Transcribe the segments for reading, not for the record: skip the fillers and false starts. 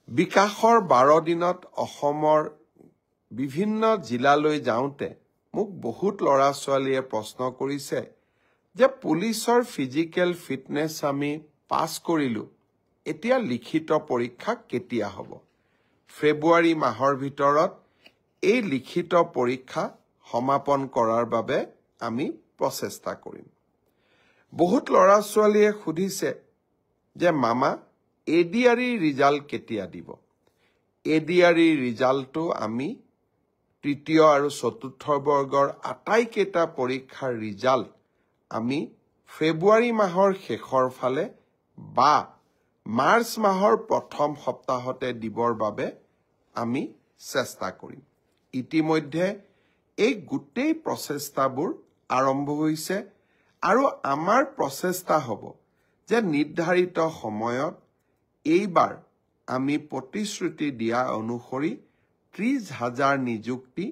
বিকাশৰ 12 দিনত অসমৰ বিভিন্ন জিলালৈ যাওঁতে মোক বহুত ল'ৰা ছোৱালীয়ে প্ৰশ্ন কৰিছে যে পুলিচৰ ফিজিক্যাল ফিটনেস আমি পাস কৰিলো এতিয়া লিখিত পৰীক্ষা কেতিয়া হ'ব ফেব্ৰুৱাৰী মাহৰ ভিতৰত এই লিখিত পৰীক্ষা সমাপন কৰাৰ বাবে আমি প্ৰচেষ্টা কৰিম বহুত ল'ৰা ছোৱালীয়ে সুধিছে যে মামা এডিআৰই ৰিজাল্ট কেতিয়া দিব এডিআৰই ৰিজাল্টটো আমি তৃতীয় আৰু চতুৰ্থ বৰ্গৰ আটাইকেইটা পৰীক্ষাৰ ৰিজাল্ট আমি ফেব্ৰুৱাৰী মাহৰ শেষৰ ফালে বা মাৰ্চ মাহৰ প্ৰথম সপ্তাহতে দিবৰ বাবে আমি চেষ্টা কৰিম ইতিমধ্যে এই গোটেই প্ৰচেষ্টাবোৰ আৰম্ভ হৈছে আৰু আমাৰ প্ৰচেষ্টা হ'ব যে নিৰ্ধাৰিত সময়ত এইবাৰ আমি প্ৰতিশ্ৰুতি দিয়া অনুসৰি 30,000 নিযুক্তি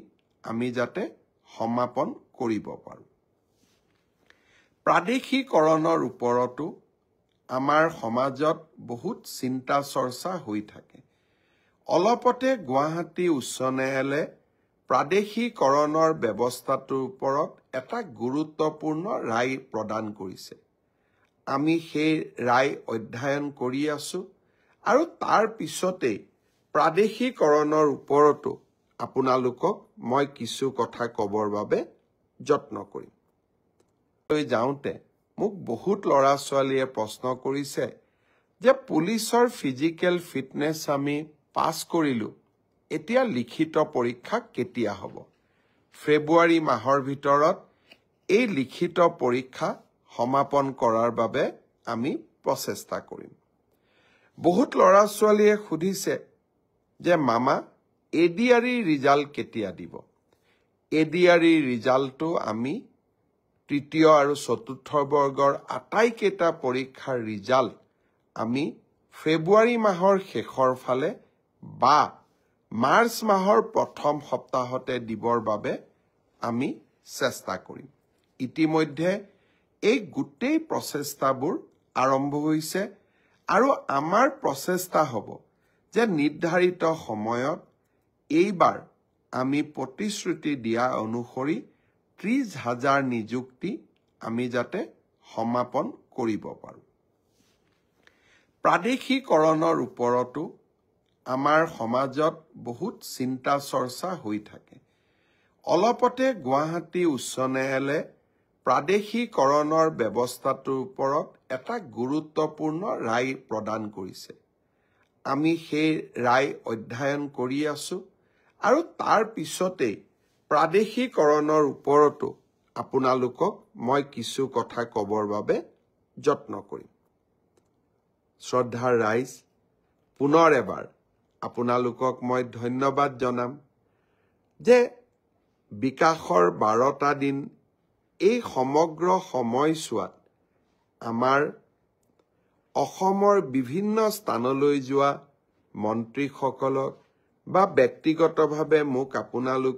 আমি যাতে সমাপন কৰিব পাৰোঁ প্ৰাদেশিকৰণৰ ওপৰতো আমাৰ সমাজত বহুত চিন্তা চৰ্চা হৈ থাকে অলপতে গুৱাহাটী উচ্চ ন্যায়ালয়ে প্ৰাদেশিকৰণৰ ব্যৱস্থাটোৰ ওপৰত এটা গুৰুত্বপূৰ্ণ ৰায় প্ৰদান কৰিছে আমি সেই ৰায় অধ্যয়ন কৰি আছো আৰু তাৰ পিছতেই প্ৰাদেশিকৰণৰ ওপৰতো আপোনালোকক মই কিছু কথা ক'বৰ বাবে যত্ন কৰিম যাওঁতে মোক বহুত ল'ৰা ছোৱালীয়ে প্ৰশ্ন কৰিছে যে পুলিচৰ ফিজিক্যাল ফিটনেস আমি পাস কৰিলো এতিয়া লিখিত পৰীক্ষা কেতিয়া হ'ব ফেব্ৰুৱাৰী মাহৰ ভিতৰত এই লিখিত পৰীক্ষা সমাপন কৰাৰ বাবে আমি প্ৰচেষ্টা কৰিম বহুত ল'ৰা ছোৱালীয়ে সুধিছে যে মামা এডিআৰই ৰিজাল্ট কেতিয়া দিব এডিআৰই ৰিজাল্টটো আমি তৃতীয় আৰু চতুৰ্থ বৰ্গৰ আটাইকেইটা পৰীক্ষাৰ ৰিজাল্ট আমি ফেব্ৰুৱাৰী মাহৰ শেষৰ ফালে বা মাৰ্চ মাহৰ প্ৰথম সপ্তাহতে দিবৰ বাবে আমি চেষ্টা কৰিম ইতিমধ্যে এই গোটেই প্ৰচেষ্টাবোৰ আৰম্ভ হৈছে আৰু আমাৰ প্ৰচেষ্টা হ'ব যে নিৰ্ধাৰিত সময়ত এইবাৰ আমি প্ৰতিশ্ৰুতি দিয়া অনুসৰি 30,000 নিযুক্তি আমি যাতে সমাপন কৰিব পাৰোঁ প্ৰাদেশিকৰণৰ ওপৰতো আমাৰ সমাজত বহুত চিন্তা চৰ্চা হৈ থাকে অলপতে গুৱাহাটী উচ্চ ন্যায়ালয়ে প্ৰাদেশিকৰণৰ ব্যৱস্থাটোৰ ওপৰত এটা গুৰুত্বপূৰ্ণ ৰায় প্ৰদান কৰিছে আমি সেই ৰায় অধ্যয়ন কৰি আছো আৰু তাৰ পিছতেই প্ৰাদেশিকৰণৰ ওপৰতো আপোনালোকক মই কিছু কথা ক'বৰ বাবে যত্ন কৰিম শ্ৰদ্ধাৰ ৰাইজ পুনৰ এবাৰ আপোনালোকক মই ধন্যবাদ জনাম যে বিকাশৰ 12টা দিন এই সমগ্ৰ সময়ছোৱাত আমাৰ অসমৰ বিভিন্ন স্থানলৈ যোৱা মন্ত্ৰীসকলক বা ব্যক্তিগতভাৱে মোক আপোনালোক